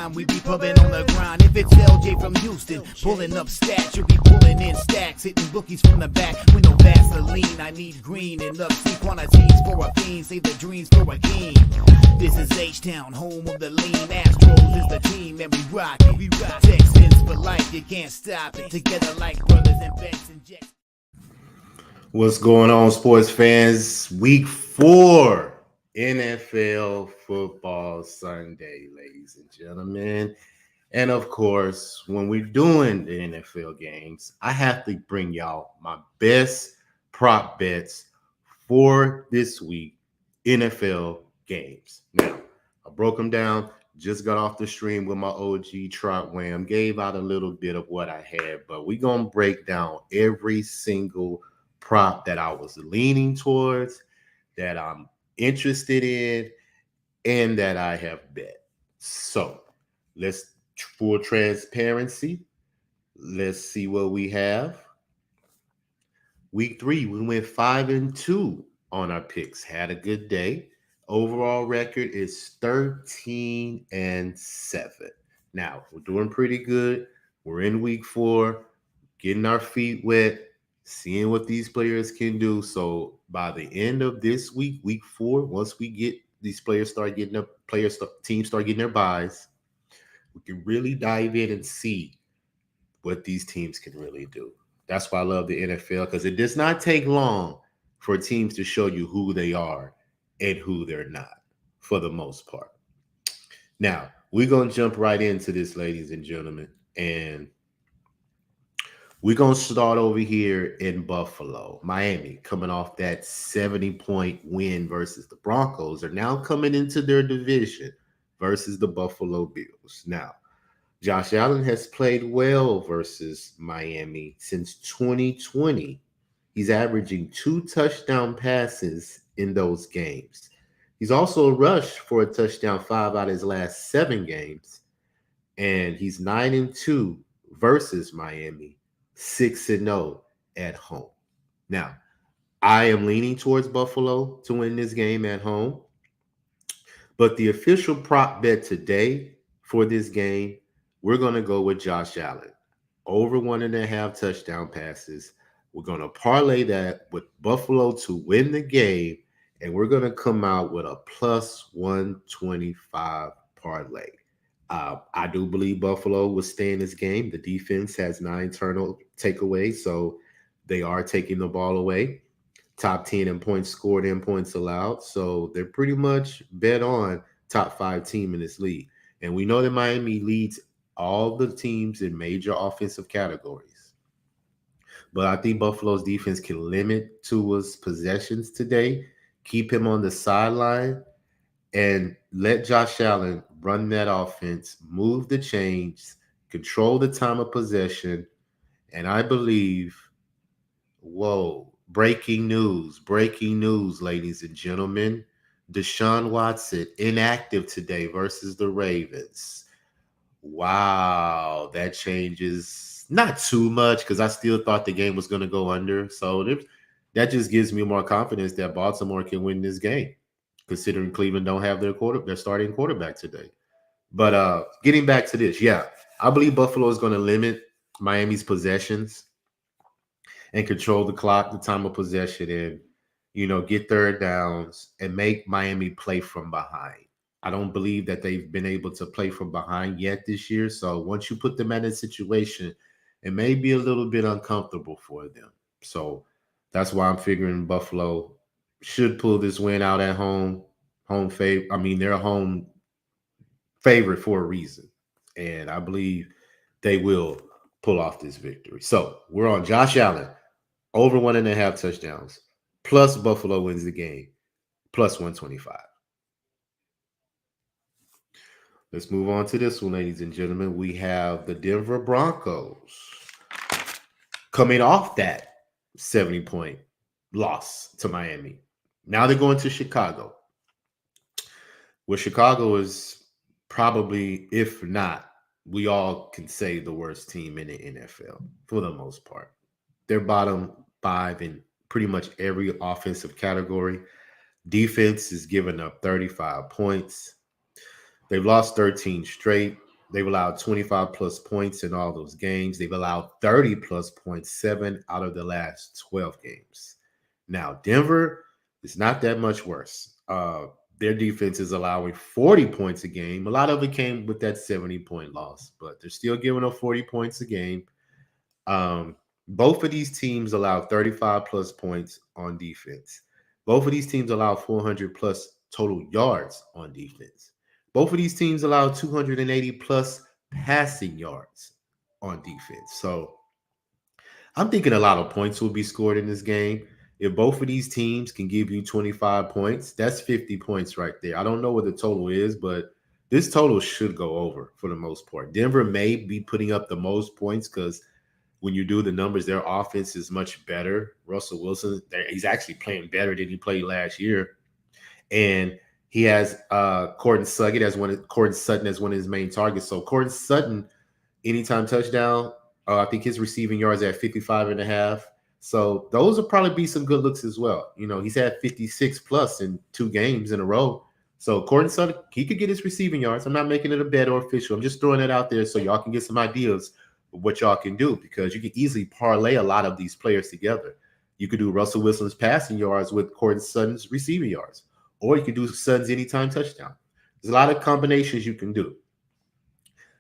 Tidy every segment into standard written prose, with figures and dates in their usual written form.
time, we be pumping on the grind. If it's LJ from Houston, pulling up stats, you'll be pulling in stacks, hitting bookies from the back with no Vaseline. I need green and see quantities for a fiend, save the dreams for a king. This is H-Town, home of the lean. Astros is the team, and we rock it. We rock Texans for life, you can't stop it. Together like brothers and Becks and Jets. What's going on, sports fans? Week 4 NFL football Sunday, ladies and gentlemen. And of course, when we're doing the NFL games, I have to bring y'all my best prop bets for this week NFL games. Now, I broke them down, just got off the stream with my OG Trot Wham, gave out a little bit of what I had, but we're going to break down every single prop that I was leaning towards, that I'm interested in, and that I have bet. So let's, for transparency, let's see what we have. Week 3, we went 5-2 on our picks. Had a good day. Overall record is 13-7. Now, we're doing pretty good. We're in week 4, getting our feet wet, seeing what these players can do. So by the end of this week, week 4, once we get these players start getting up, teams start getting their buys, we can really dive in and see what these teams can really do. That's why I love the NFL, because it does not take long for teams to show you who they are and who they're not, for the most part. Now, we're going to jump right into this, ladies and gentlemen, and we're going to start over here in Buffalo. Miami, coming off that 70-point win versus the Broncos, are now coming into their division versus the Buffalo Bills. Now, Josh Allen has played well versus Miami since 2020. He's averaging 2 touchdown passes in those games. He's also rushed for a touchdown 5 out of his last 7 games. And he's 9-2 versus Miami, 6-0 at home. Now, I am leaning towards Buffalo to win this game at home. But the official prop bet today for this game, we're going to go with Josh Allen. Over 1.5 touchdown passes. We're going to parlay that with Buffalo to win the game, and we're going to come out with a plus 125 parlay. I do believe Buffalo will stay in this game. The defense has 9 turnover takeaways, so they are taking the ball away. Top 10 in points scored and points allowed, so they're pretty much bet on top 5 team in this league. And we know that Miami leads all the teams in major offensive categories. But I think Buffalo's defense can limit Tua's possessions today, keep him on the sideline, and let Josh Allen run that offense, move the chains, control the time of possession. And I believe, breaking news, ladies and gentlemen. Deshaun Watson inactive today versus the Ravens. Wow, that changes not too much, because I still thought the game was going to go under. So that just gives me more confidence that Baltimore can win this game, considering Cleveland don't have their starting quarterback today. But getting back to this, I believe Buffalo is going to limit Miami's possessions and control the clock, the time of possession, and get third downs and make Miami play from behind. I don't believe that they've been able to play from behind yet this year. So once you put them in a situation, it may be a little bit uncomfortable for them. So that's why I'm figuring Buffalo should pull this win out at home. They're a home favorite for a reason. And I believe they will pull off this victory. So we're on Josh Allen, over 1.5 touchdowns, plus Buffalo wins the game, plus 125. Let's move on to this one, ladies and gentlemen. We have the Denver Broncos coming off that 70-point loss to Miami. Now they're going to Chicago, where Chicago is probably, if not, we all can say the worst team in the NFL for the most part. They're bottom 5 in pretty much every offensive category. Defense is giving up 35 points. They've lost 13 straight. They've allowed 25 plus points in all those games. They've allowed 30 plus points 7 out of the last 12 games. Now, Denver is not that much worse. Their defense is allowing 40 points a game. A lot of it came with that 70-point loss, but they're still giving up 40 points a game. Both of these teams allow 35 plus points on defense. Both of these teams allow 400 plus total yards on defense. Both of these teams allow 280 plus passing yards on defense. So I'm thinking a lot of points will be scored in this game. If both of these teams can give you 25 points, that's 50 points right there. I don't know what the total is, but this total should go over for the most part. Denver may be putting up the most points because when you do the numbers, their offense is much better. Russell Wilson, he's actually playing better than he played last year. And he has Cortland Sutton as one of his main targets. So Cortland Sutton, anytime touchdown, I think his receiving yards at 55.5. So those will probably be some good looks as well. You know, he's had 56 plus in 2 games in a row. So Cortland Sutton, he could get his receiving yards. I'm not making it a bet or official. I'm just throwing it out there so y'all can get some ideas of what y'all can do, because you can easily parlay a lot of these players together. You could do Russell Wilson's passing yards with Cortland Sutton's receiving yards, or you can do Sutton's anytime touchdown. There's a lot of combinations you can do,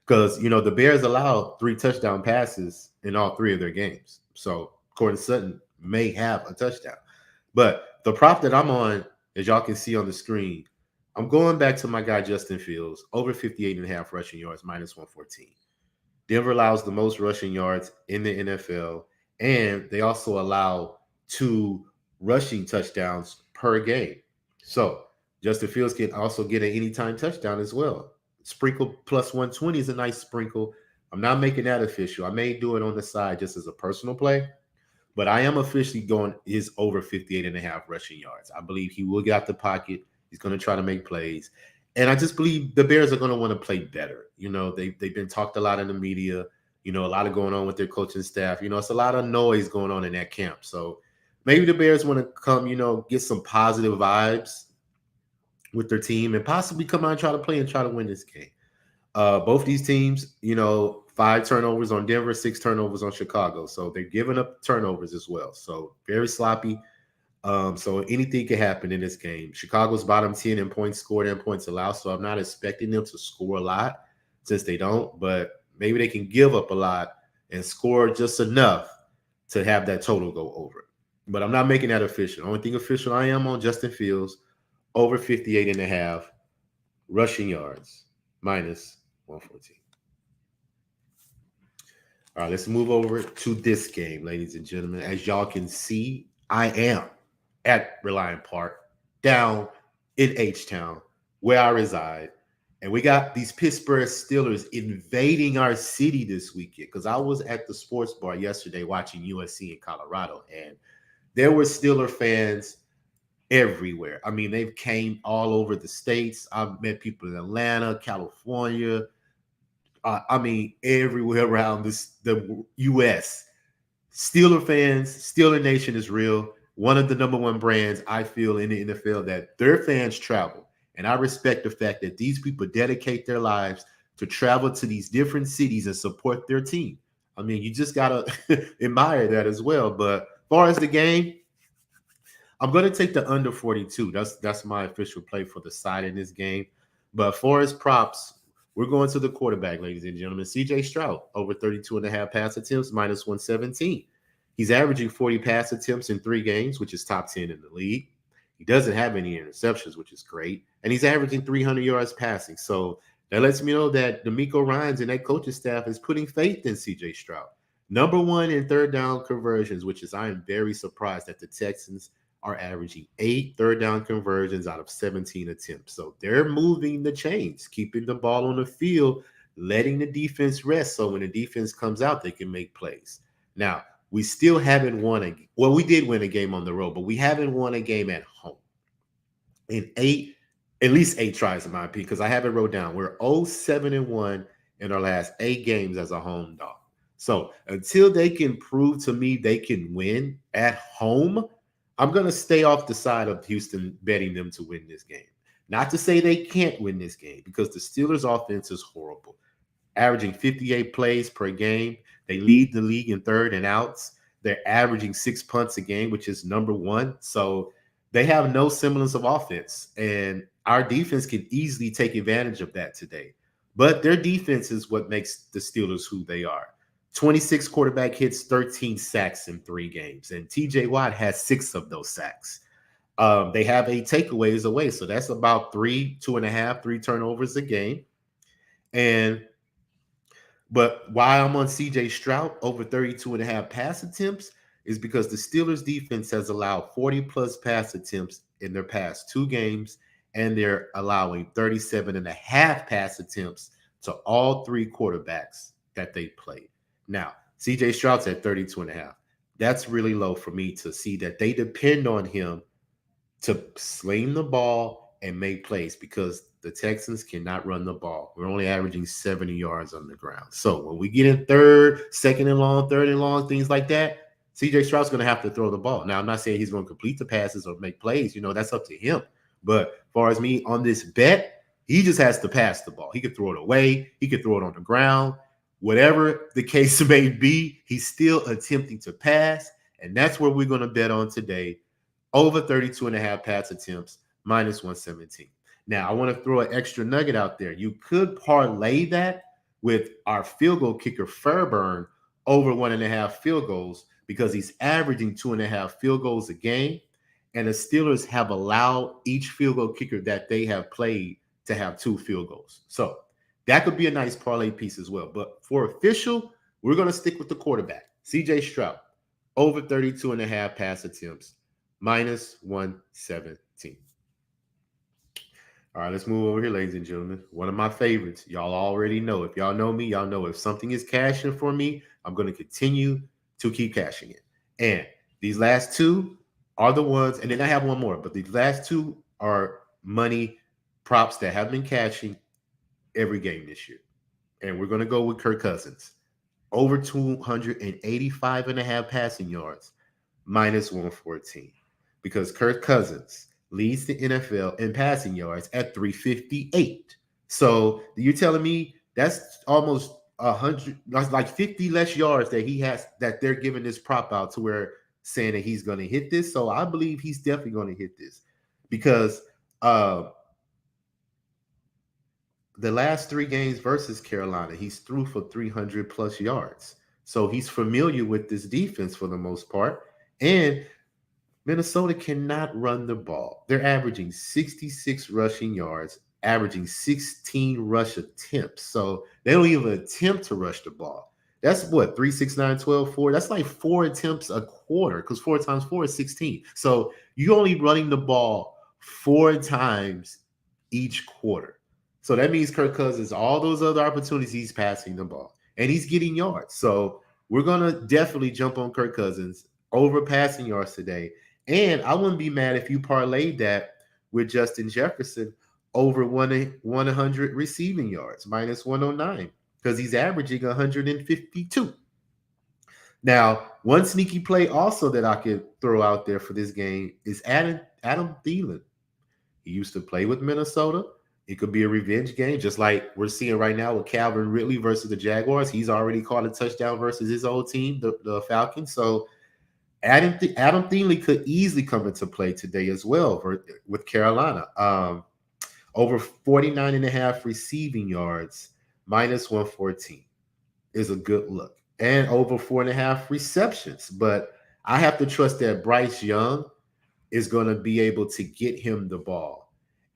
because, you know, the Bears allowed 3 touchdown passes in all 3 of their games. So Cortland Sutton may have a touchdown. But the prop that I'm on, as y'all can see on the screen, I'm going back to my guy Justin Fields, over 58.5 rushing yards, minus 114. Denver allows the most rushing yards in the NFL, and they also allow 2 rushing touchdowns per game. So Justin Fields can also get an anytime touchdown as well. Sprinkle plus 120 is a nice sprinkle. I'm not making that official. I may do it on the side just as a personal play, but I am officially going his over 58.5 rushing yards. I believe he will get out the pocket. He's going to try to make plays. And I just believe the Bears are going to want to play better. You know, they've been talked a lot in the media, you know, a lot of going on with their coaching staff. You know, it's a lot of noise going on in that camp. So maybe the Bears want to come, you know, get some positive vibes with their team and possibly come out and try to play and try to win this game. Both these teams, you know, 5 turnovers on Denver, 6 turnovers on Chicago. So they're giving up turnovers as well. So very sloppy. So anything can happen in this game. Chicago's bottom 10 in points scored and points allowed. So I'm not expecting them to score a lot, since they don't, but maybe they can give up a lot and score just enough to have that total go over. But I'm not making that official. The only thing official I am on Justin Fields, over 58.5 rushing yards, minus 114. All right, let's move over to this game, ladies and gentlemen. As y'all can see, I am at Reliant Park, down in H-Town, where I reside. And we got these Pittsburgh Steelers invading our city this weekend, because I was at the sports bar yesterday watching USC in Colorado, and there were Steeler fans everywhere. I mean, they've came all over the states. I've met people in Atlanta, California. I mean, everywhere around the U.S. Steeler fans, Steeler Nation is real. One of the number one brands, I feel, in the NFL, that their fans travel. And I respect the fact that these people dedicate their lives to travel to these different cities and support their team. I mean, you just got to admire that as well. But as far as the game, I'm going to take the under 42. That's my official play for the side in this game. But for his props, we're going to the quarterback, ladies and gentlemen. C.J. Stroud, over 32.5 pass attempts, minus 117. He's averaging 40 pass attempts in 3 games, which is top 10 in the league. He doesn't have any interceptions, which is great. And he's averaging 300 yards passing. So that lets me know that DeMeco Ryans and that coaching staff is putting faith in C.J. Stroud. Number 1 in third down conversions, which is, I am very surprised that the Texans are averaging 8 third down conversions out of 17 attempts. So they're moving the chains, keeping the ball on the field, letting the defense rest. So when the defense comes out, they can make plays. Now, we still haven't won a game. Well, we did win a game on the road, but we haven't won a game at home in at least 8 tries in my opinion, because I have it wrote down. We're 0-7-1 in our last 8 games as a home dog. So until they can prove to me they can win at home, I'm going to stay off the side of Houston betting them to win this game. Not to say they can't win this game, because the Steelers' offense is horrible. averaging 58 plays per game. They lead the league in third and outs. They're averaging 6 punts a game, which is number one. So they have no semblance of offense. And our defense can easily take advantage of that today. But their defense is what makes the Steelers who they are. 26 quarterback hits, 13 sacks in 3 games. And TJ Watt has 6 of those sacks. They have 8 takeaways away. So that's about 3 turnovers a game. But why I'm on CJ Stroud over 32 and a half pass attempts is because the Steelers defense has allowed 40 plus pass attempts in their past 2 games, and they're allowing 37 and a half pass attempts to all 3 quarterbacks that they played. Now, CJ Stroud's at 32 and a half. That's really low for me to see that they depend on him to sling the ball and make plays because the Texans cannot run the ball. We're only averaging 70 yards on the ground. So when we get in second and long, things like that, CJ Stroud's going to have to throw the ball. Now, I'm not saying he's going to complete the passes or make plays. That's up to him. But as far as me on this bet, he just has to pass the ball. He could throw it away. He could throw it on the ground. Whatever the case may be, he's still attempting to pass. And that's where we're going to bet on today. Over 32 and a half pass attempts, minus 117. Now, I want to throw an extra nugget out there. You could parlay that with our field goal kicker, Fairburn, over 1.5 field goals because he's averaging 2.5 field goals a game. And the Steelers have allowed each field goal kicker that they have played to have 2 field goals. So that could be a nice parlay piece as well. But for official, we're going to stick with the quarterback, CJ Stroud, over 32 and a half pass attempts, minus 117. All right, let's move over here, ladies and gentlemen. One of my favorites. Y'all already know. If y'all know me, y'all know if something is cashing for me, I'm going to continue to keep cashing it. And these last 2 are the ones, and then I have one more, but these last 2 are money props that have been cashing every game this year. And we're going to go with Kirk Cousins. Over 285 and a half passing yards, minus 114. Because Kirk Cousins leads the NFL in passing yards at 358. So you're telling me that's almost 100, that's like 50 less yards that he has, that they're giving this prop out to where saying that he's going to hit this. So I believe he's definitely going to hit this because the last 3 games versus Carolina, he's threw for 300 plus yards. So he's familiar with this defense for the most part. And Minnesota cannot run the ball. They're averaging 66 rushing yards, averaging 16 rush attempts. So they don't even attempt to rush the ball. That's what, 3, 6, 9, 12, 4. That's like 4 attempts a quarter because 4 times 4 is 16. So you're only running the ball 4 times each quarter. So that means Kirk Cousins, all those other opportunities, he's passing the ball and he's getting yards. So we're going to definitely jump on Kirk Cousins over passing yards today. And I wouldn't be mad if you parlayed that with Justin Jefferson over 100 receiving yards, minus 109, because he's averaging 152. Now, one sneaky play also that I could throw out there for this game is Adam Thielen. He used to play with Minnesota. It could be a revenge game, just like we're seeing right now with Calvin Ridley versus the Jaguars. He's already caught a touchdown versus his old team, the Falcons. So Adam Thielen could easily come into play today as well with Carolina. Over 49 and a half receiving yards, minus 114 is a good look. And over 4.5 receptions. But I have to trust that Bryce Young is going to be able to get him the ball.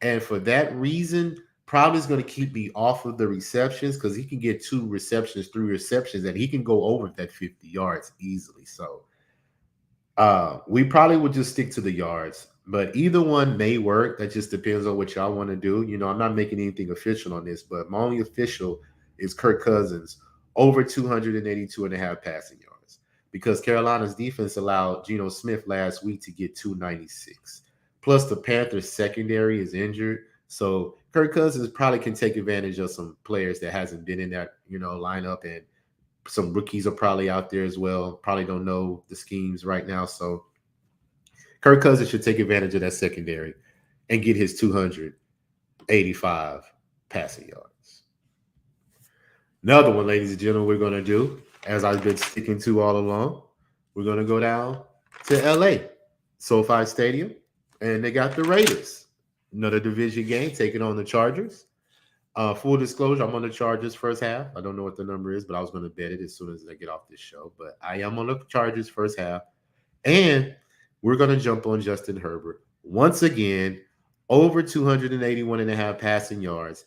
And for that reason, probably is going to keep me off of the receptions because he can get 2 receptions, 3 receptions, and he can go over that 50 yards easily. So we probably would just stick to the yards, but either one may work. That just depends on what y'all want to do. I'm not making anything official on this, but my only official is Kirk Cousins over 282 and a half passing yards because Carolina's defense allowed Geno Smith last week to get 296. Plus the Panthers secondary is injured. So Kirk Cousins probably can take advantage of some players that hasn't been in that, lineup, and some rookies are probably out there as well. Probably don't know the schemes right now. So Kirk Cousins should take advantage of that secondary and get his 285 passing yards. Another one, ladies and gentlemen, we're going to do, as I've been sticking to all along, we're going to go down to LA, SoFi Stadium, and they got the Raiders. Another division game taking on the Chargers. Full disclosure, I'm on the Chargers first half. I don't know what the number is, but I was going to bet it as soon as I get off this show. But I am on the Chargers first half. And we're going to jump on Justin Herbert once again, over 281 and a half passing yards.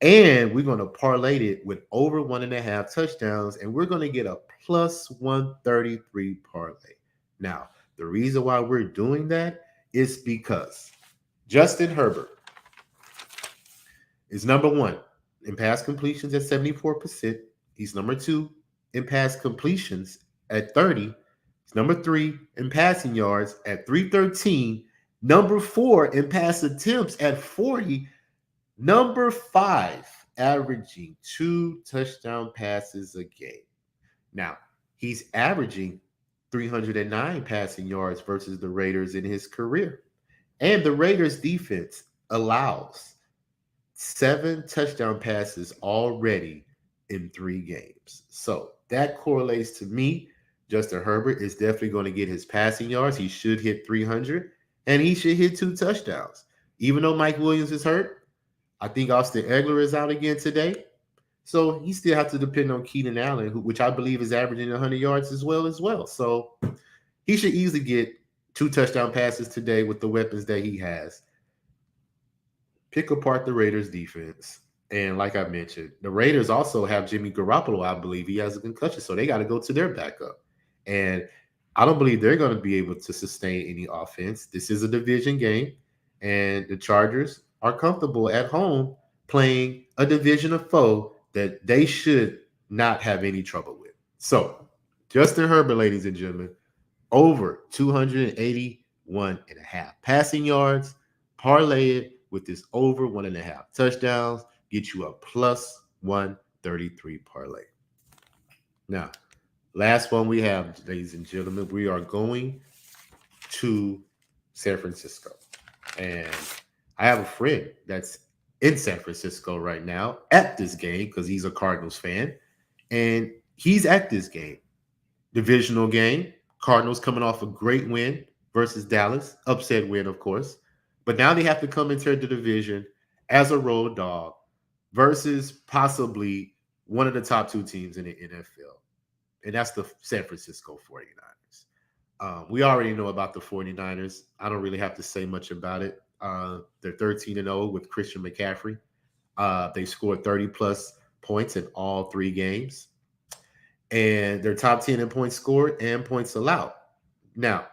And we're going to parlay it with over 1.5 touchdowns. And we're going to get a plus 133 parlay. Now, the reason why we're doing that is because Justin Herbert is number one in pass completions at 74%. He's number two in pass completions at 30. He's number three in passing yards at 313. Number four in pass attempts at 40. Number five, averaging 2 touchdown passes a game. Now, he's averaging 309 passing yards versus the Raiders in his career. And the Raiders defense allows 7 touchdown passes already in 3 games. So that correlates to me. Justin Herbert is definitely going to get his passing yards. He should hit 300, and he should hit 2 touchdowns. Even though Mike Williams is hurt, I think Austin Eckler is out again today. So he still has to depend on Keenan Allen, which I believe is averaging 100 yards as well. So he should easily get 2 touchdown passes today with the weapons that he has. Pick apart the Raiders defense. And like I mentioned, the Raiders also have Jimmy Garoppolo. I believe he has a concussion, so they got to go to their backup. And I don't believe they're going to be able to sustain any offense. This is a division game, and the Chargers are comfortable at home playing a division of foe that they should not have any trouble with. So, Justin Herbert, ladies and gentlemen, over 281.5 passing yards, parlay it with this over 1.5 touchdowns, get you a plus 133 parlay. Now, last one we have, ladies and gentlemen, we are going to San Francisco. And I have a friend that's in San Francisco right now at this game because he's a Cardinals fan. And he's at this game. Divisional game. Cardinals coming off a great win versus Dallas. Upset win, of course. But now they have to come into the division as a road dog versus possibly one of the top 2 teams in the NFL. And that's the San Francisco 49ers. We already know about the 49ers. I don't really have to say much about it. They're 13-0 with Christian McCaffrey. They scored 30-plus points in all 3 games. And they're top 10 in points scored and points allowed. Now,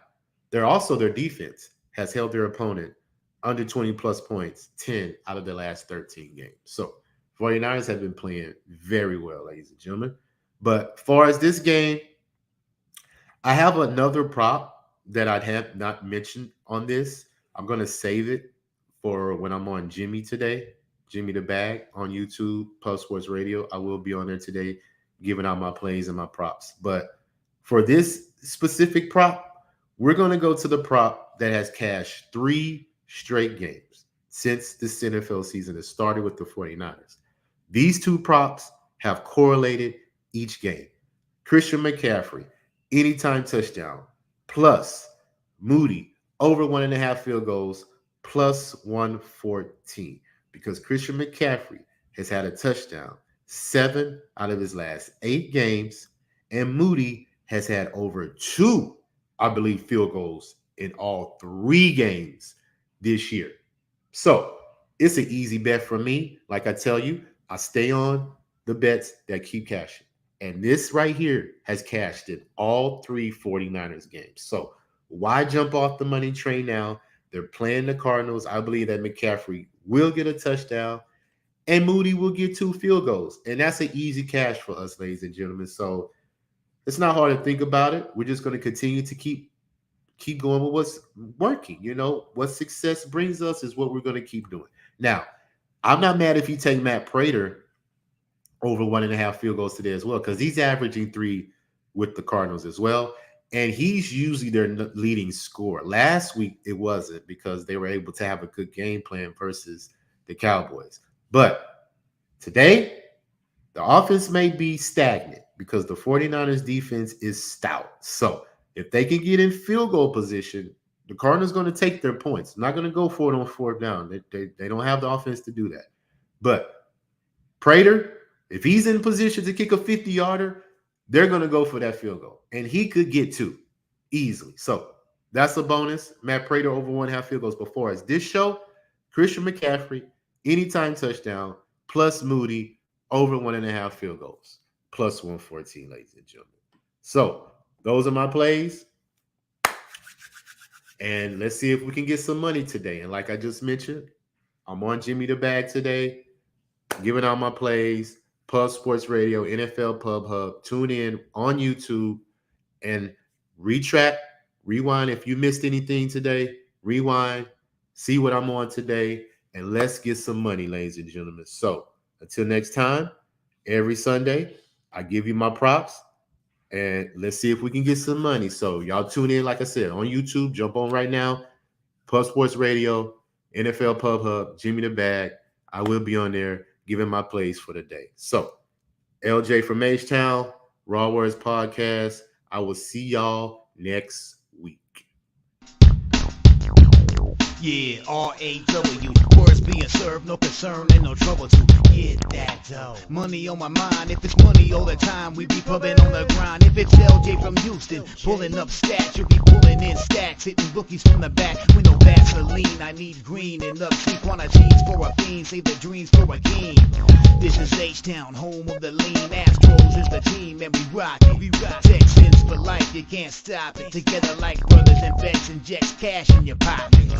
their defense has held their opponent under 20-plus points 10 out of the last 13 games. So 49ers have been playing very well, ladies and gentlemen. But as far as this game, I have another prop that I have not mentioned on this. I'm going to save it for when I'm on Jimmy today, Jimmy the Bag on YouTube, Pub Sports Radio. I will be on there today giving out my plays and my props. But for this specific prop, we're going to go to the prop that has cashed 3 straight games since this NFL season has started with the 49ers. These 2 props have correlated each game. Christian McCaffrey, anytime touchdown, plus Moody, over 1.5 field goals, plus 114. Because Christian McCaffrey has had a touchdown 7 out of his last 8 games, and Moody has had over 2, I believe, field goals in all 3 games this year. So it's an easy bet for me. Like I tell you, I stay on the bets that keep cashing. And this right here has cashed in all 3 49ers games. So why jump off the money train now? They're playing the Cardinals. I believe that McCaffrey will get a touchdown and Moody will get 2 field goals. And that's an easy cash for us, ladies and gentlemen. So it's not hard to think about it. We're just going to continue to keep going with what's working. You know, what success brings us is what we're going to keep doing. Now, I'm not mad if you take Matt Prater over 1.5 field goals today as well, because he's averaging 3 with the Cardinals as well. And he's usually their leading scorer. Last week, it wasn't because they were able to have a good game plan versus the Cowboys. But today, The offense may be stagnant because the 49ers defense is stout. So if they can get in field goal position, the Cardinals going to take their points. Not going to go for it on fourth down. They don't have the offense to do that. But Prater, if he's in position to kick a 50-yarder, they're going to go for that field goal. And he could get two easily. So that's a bonus. Matt Prater over 1.5 field goals. Before us this show, Christian McCaffrey, anytime touchdown, plus Moody, over 1.5 field goals, plus 114, ladies and gentlemen. So those are my plays. And let's see if we can get some money today. And like I just mentioned, I'm on Jimmy the Bag today, giving out my plays, Pub Sports Radio, NFL Pub Hub. Tune in on YouTube and rewind. If you missed anything today, rewind, see what I'm on today, and let's get some money, ladies and gentlemen. So until next time, every Sunday, I give you my props, and let's see if we can get some money. So y'all tune in, like I said, on YouTube. Jump on right now. Pub Sports Radio, NFL Pub Hub, Jimmy the Bag. I will be on there giving my plays for the day. So LJ from H-Town, Raw Words Podcast. I will see y'all next week. Yeah, R-A-W, words being served, no concern and no trouble to get that dough. Money on my mind, if it's money all the time, we be pubbing on the grind. If it's LJ from Houston, pulling up stats, you'll be pulling in stacks, hitting bookies from the back with no Vaseline. I need green and upsea quantities for a fiend, save the dreams for a king. This is H-Town, home of the lean. Astros is the team and we rock it. Texans for life, you can't stop it. Together like brothers and vets, inject cash in your pockets.